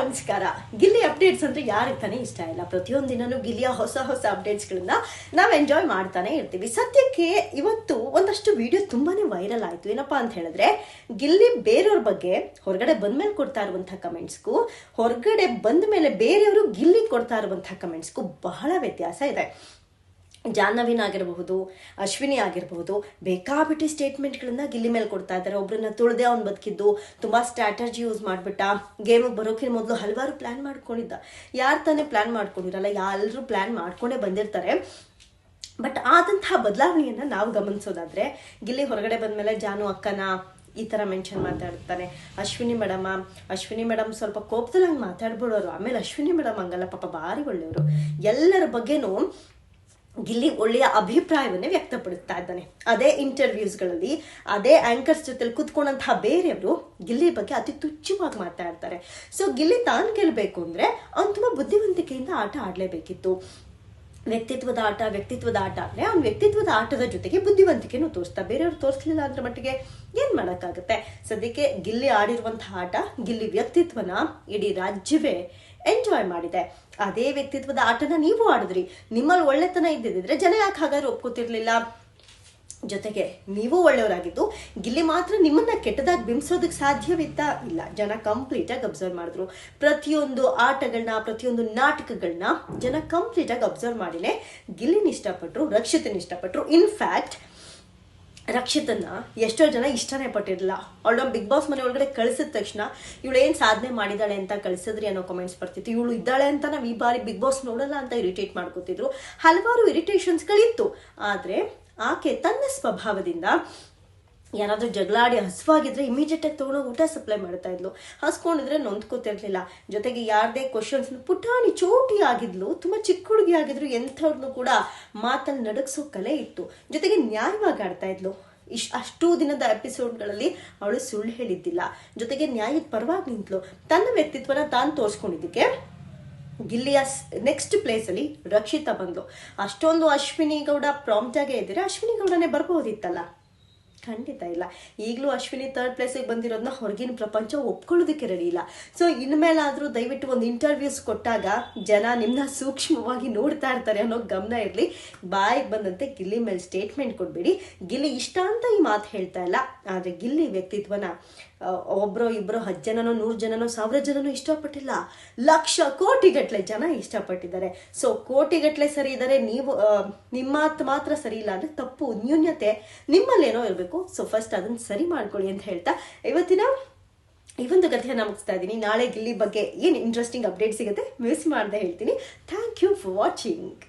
ನಮಸ್ಕಾರ. ಗಿಲ್ಲಿ ಅಪ್ಡೇಟ್ಸ್ ಅಂದ್ರೆ ಯಾರಿಗೆ ತಾನೇ ಇಷ್ಟ ಇಲ್ಲ. ಪ್ರತಿಯೊಂದು ದಿನನೂ ಗಿಲ್ಲಿಯ ಹೊಸ ಹೊಸ ಅಪ್ಡೇಟ್ಸ್ಗಳನ್ನ ನಾವು ಎಂಜಾಯ್ ಮಾಡ್ತಾನೆ ಇರ್ತೀವಿ. ಸದ್ಯಕ್ಕೆ ಇವತ್ತು ಒಂದಷ್ಟು ವಿಡಿಯೋ ತುಂಬಾನೇ ವೈರಲ್ ಆಯ್ತು. ಏನಪ್ಪಾ ಅಂತ ಹೇಳಿದ್ರೆ, ಗಿಲ್ಲಿ ಬೇರೆಯವ್ರ ಬಗ್ಗೆ ಹೊರಗಡೆ ಬಂದ್ಮೇಲೆ ಕೊಡ್ತಾ ಇರುವಂತಹ ಕಮೆಂಟ್ಸ್ಗೂ ಹೊರಗಡೆ ಬಂದ ಮೇಲೆ ಬೇರೆಯವರು ಗಿಲ್ಲಿ ಕೊಡ್ತಾ ಇರುವಂತಹ ಕಮೆಂಟ್ಸ್ಗೂ ಬಹಳ ವ್ಯತ್ಯಾಸ ಇದೆ. ಜಾಹ್ನವಿನ್ ಆಗಿರಬಹುದು, ಅಶ್ವಿನಿ ಆಗಿರಬಹುದು, ಬೇಕಾಬಿಟ್ಟಿ ಸ್ಟೇಟ್ಮೆಂಟ್ಗಳನ್ನ ಗಿಲ್ಲಿ ಮೇಲೆ ಕೊಡ್ತಾ ಇದ್ದಾರೆ. ಒಬ್ರನ್ನ ತುಳಿದೆ ಅವ್ನು ಬದುಕಿದ್ದು, ತುಂಬಾ ಸ್ಟ್ರಾಟಜಿ ಯೂಸ್ ಮಾಡ್ಬಿಟ್ಟ, ಗೇಮಿಗೆ ಬರೋಕಿನ ಮೊದಲು ಹಲವಾರು ಪ್ಲಾನ್ ಮಾಡ್ಕೊಂಡಿದ್ದ. ಯಾರು ತಾನೇ ಪ್ಲಾನ್ ಮಾಡ್ಕೊಂಡಿರಲ್ಲ, ಎಲ್ಲರೂ ಪ್ಲಾನ್ ಮಾಡ್ಕೊಂಡೇ ಬಂದಿರ್ತಾರೆ. ಬಟ್ ಆದಂತಹ ಬದಲಾವಣೆಯನ್ನ ನಾವು ಗಮನಿಸೋದಾದ್ರೆ, ಗಿಲ್ಲಿ ಹೊರಗಡೆ ಬಂದ್ಮೇಲೆ ಜಾನು ಅಕ್ಕನ ಈ ತರ ಮೆನ್ಷನ್ ಮಾತಾಡ್ತಾನೆ. ಅಶ್ವಿನಿ ಮೇಡಮ್ ಸ್ವಲ್ಪ ಕೋಪದಲ್ಲಿ ಹಂಗೆ ಮಾತಾಡ್ಬಿಡೋರು. ಆಮೇಲೆ ಅಶ್ವಿನಿ ಮೇಡಮ್ ಹಂಗಲ್ಲ, ಪಾಪ ಭಾರಿ ಒಳ್ಳೆಯವರು. ಎಲ್ಲರ ಬಗ್ಗೆನೂ ಗಿಲ್ಲಿ ಒಳ್ಳೆಯ ಅಭಿಪ್ರಾಯವನ್ನೇ ವ್ಯಕ್ತಪಡಿಸ್ತಾ ಇದ್ದಾನೆ. ಅದೇ ಇಂಟರ್ವ್ಯೂಸ್ಗಳಲ್ಲಿ ಅದೇ ಆಂಕರ್ಸ್ ಜೊತೆ ಕುತ್ಕೊಂಡಂತಹ ಬೇರೆಯವರು ಗಿಲ್ಲಿ ಬಗ್ಗೆ ಅತಿ ತುಚ್ಛವಾಗಿ ಮಾತಾಡ್ತಾರೆ. ಸೊ ಗಿಲ್ಲಿ ತಾನು ಗೆಲ್ಲಬೇಕು ಅಂದ್ರೆ ಅವ್ನು ತುಂಬಾ ಬುದ್ಧಿವಂತಿಕೆಯಿಂದ ಆಟ ಆಡಲೇಬೇಕಿತ್ತು. ವ್ಯಕ್ತಿತ್ವದ ಆಟ ಅಂದ್ರೆ ಅವ್ನ ವ್ಯಕ್ತಿತ್ವದ ಆಟದ ಜೊತೆಗೆ ಬುದ್ಧಿವಂತಿಕೆನೂ ತೋರಿಸ್ತಾ. ಬೇರೆಯವ್ರು ತೋರಿಸ್ಲಿಲ್ಲ ಅಂದ್ರೆ ಮಟ್ಟಿಗೆ ಏನ್ ಮಾಡಕ್ಕಾಗತ್ತೆ. ಸದ್ಯಕ್ಕೆ ಗಿಲ್ಲಿ ಆಡಿರುವಂತಹ ಆಟ, ಗಿಲ್ಲಿ ವ್ಯಕ್ತಿತ್ವನ ಇಡೀ ರಾಜ್ಯವೇ ಎಂಜಾಯ್ ಮಾಡಿದೆ. ಅದೇ ವ್ಯಕ್ತಿತ್ವದ ಆಟನ ನೀವು ಆಡಿದ್ರಿ. ನಿಮ್ಮಲ್ಲಿ ಒಳ್ಳೆತನ ಇದ್ದಿದ್ರೆ ಜನ ಯಾಕೆ ಹಾಗಾದ್ರೆ ಒಪ್ಕೋತಿರ್ಲಿಲ್ಲ. ಜೊತೆಗೆ ನೀವು ಒಳ್ಳೆಯವರಾಗಿದ್ದು ಗಿಲ್ಲಿ ಮಾತ್ರ ನಿಮ್ಮನ್ನ ಕೆಟ್ಟದಾಗಿ ಬಿಂಬಿಸೋದಕ್ಕೆ ಸಾಧ್ಯವಿತ್ತ ಇಲ್ಲ. ಜನ ಕಂಪ್ಲೀಟ್ ಆಗಿ ಅಬ್ಸರ್ವ್ ಮಾಡಿದ್ರು. ಪ್ರತಿಯೊಂದು ಆಟಗಳನ್ನ, ಪ್ರತಿಯೊಂದು ನಾಟಕಗಳನ್ನ ಜನ ಕಂಪ್ಲೀಟ್ ಆಗಿ ಅಬ್ಸರ್ವ್ ಮಾಡಿನೇ ಗಿಲ್ಲಿನ ಇಷ್ಟಪಟ್ರು, ರಕ್ಷಿತನ ಇಷ್ಟಪಟ್ರು. ಇನ್ಫ್ಯಾಕ್ಟ್ ರಕ್ಷಿತನ್ನ ಎಷ್ಟೋ ಜನ ಇಷ್ಟನೇ ಪಟ್ಟಿರಲಿಲ್ಲ. ಅವಳ ಬಿಗ್ ಬಾಸ್ ಮನೆ ಒಳಗಡೆ ಕಳಿಸಿದ ತಕ್ಷಣ ಇವಳು ಏನ್ ಸಾಧನೆ ಮಾಡಿದಾಳೆ ಅಂತ ಕಳಿಸಿದ್ರಿ ಅನ್ನೋ ಕಮೆಂಟ್ಸ್ ಬರ್ತಿತ್ತು. ಇವಳು ಇದ್ದಾಳೆ ಅಂತ ನಾವು ಈ ಬಾರಿ ಬಿಗ್ ಬಾಸ್ ನೋಡಲ್ಲ ಅಂತ ಇರಿಟೇಟ್ ಮಾಡ್ಕೋತಿದ್ರು. ಹಲವಾರು ಇರಿಟೇಷನ್ಸ್ಗಳಿತ್ತು. ಆದ್ರೆ ಆಕೆ ತನ್ನ ಸ್ವಭಾವದಿಂದ ಯಾರಾದ್ರೂ ಜಗಳಾಡಿ ಹಸುವಾಗಿದ್ರೆ ಇಮಿಡಿಯೇಟ್ ಆಗಿ ತಗೊಂಡೋಗಿ ಊಟ ಸಪ್ಲೈ ಮಾಡ್ತಾ ಇದ್ಲು. ಹಸ್ಕೊಂಡಿದ್ರೆ ನೊಂದ್ಕೋತಿರ್ಲಿಲ್ಲ. ಜೊತೆಗೆ ಯಾರದೇ ಕ್ವಶನ್ಸ್ ಪುಟಾಣಿ ಚೋಟಿ ಆಗಿದ್ಲು, ತುಂಬಾ ಚಿಕ್ಕ ಹುಡುಗಿ ಆಗಿದ್ರು, ಎಂಥವ್ರನ್ನು ಕೂಡ ಮಾತಲ್ಲಿ ನಡಗಿಸೋ ಕಲೆ ಇತ್ತು. ಜೊತೆಗೆ ನ್ಯಾಯವಾಗಿ ಆಡ್ತಾ ಇದ್ಲು. ಅಷ್ಟು ದಿನದ ಎಪಿಸೋಡ್ಗಳಲ್ಲಿ ಅವಳು ಸುಳ್ಳು ಹೇಳಿದ್ದಿಲ್ಲ. ಜೊತೆಗೆ ನ್ಯಾಯದ ಪರವಾಗಿ ನಿಂತ್ಲು. ತನ್ನ ವ್ಯಕ್ತಿತ್ವನ ತಾನು ತೋರಿಸ್ಕೊಂಡಿದ್ದಕ್ಕೆ ಗಿಲ್ಲಿಯ ನೆಕ್ಸ್ಟ್ ಪ್ಲೇಸ್ ಅಲ್ಲಿ ರಕ್ಷಿತಾ ಬಂದ್ಲು. ಅಷ್ಟೊಂದು ಅಶ್ವಿನಿ ಗೌಡ ಪ್ರಾಂಪ್ಟ್ ಆಗೇ ಇದ್ರೆ ಅಶ್ವಿನಿ ಗೌಡನೇ ಬರ್ಬಹುದಿತ್ತಲ್ಲ. ಖಂಡಿತ ಇಲ್ಲ. ಈಗಲೂ ಅಶ್ವಿನಿ ಥರ್ಡ್ ಪ್ಲೇಸಿಗೆ ಬಂದಿರೋದನ್ನ ಹೊರಗಿನ ಪ್ರಪಂಚ ಒಪ್ಕೊಳ್ಳೋದಕ್ಕೆ ರೆಡಿ ಇಲ್ಲ. ಸೊ ಇನ್ಮೇಲಾದ್ರೂ ದಯವಿಟ್ಟು ಒಂದು ಇಂಟರ್ವ್ಯೂಸ್ ಕೊಟ್ಟಾಗ ಜನ ನಿಮ್ಮನ್ನ ಸೂಕ್ಷ್ಮವಾಗಿ ನೋಡ್ತಾ ಇರ್ತಾರೆ ಅನ್ನೋ ಗಮನ ಇರಲಿ. ಬಾಯಿಗೆ ಬಂದಂತೆ ಗಿಲ್ಲಿ ಮೇಲೆ ಸ್ಟೇಟ್ಮೆಂಟ್ ಕೊಡ್ಬೇಡಿ. ಗಿಲ್ಲಿ ಇಷ್ಟ ಅಂತ ಈ ಮಾತು ಹೇಳ್ತಾ ಇಲ್ಲ. ಆದ್ರೆ ಗಿಲ್ಲಿ ವ್ಯಕ್ತಿತ್ವನ ಒಬ್ರೋ ಇಬ್ರೋ 10 ಜನನೋ 100 ಜನನೋ 1000 ಜನನೋ ಇಷ್ಟಪಟ್ಟಿಲ್ಲ, ಲಕ್ಷ ಕೋಟಿಗಟ್ಲೆ ಜನ ಇಷ್ಟಪಟ್ಟಿದ್ದಾರೆ. ಸೊ ಕೋಟಿಗಟ್ಲೆ ಸರಿ ಇದ್ದಾರೆ, ನೀವು ನಿಮ್ಮ ಮಾತು ಮಾತ್ರ ಸರಿ ಇಲ್ಲ ಅಂದ್ರೆ ತಪ್ಪು, ನ್ಯೂನ್ಯತೆ ನಿಮ್ಮಲ್ಲೇನೋ ಇರಬೇಕು. ಸೊ ಫಸ್ಟ್ ಅದನ್ನ ಸರಿ ಮಾಡ್ಕೊಳ್ಳಿ ಅಂತ ಹೇಳ್ತಾ ಇವತ್ತಿನ ಈ ಒಂದು ಕಥೆಯನ್ನ ಮುಗಿಸ್ತಾ ಇದ್ದೀನಿ. ನಾಳೆ ಗಿಲ್ಲಿ ಬಗ್ಗೆ ಏನು ಇಂಟ್ರೆಸ್ಟಿಂಗ್ ಅಪ್ಡೇಟ್ ಸಿಗುತ್ತೆ ಮಿಸ್ ಮಾಡದೆ ಹೇಳ್ತೀನಿ. Thank you for watching.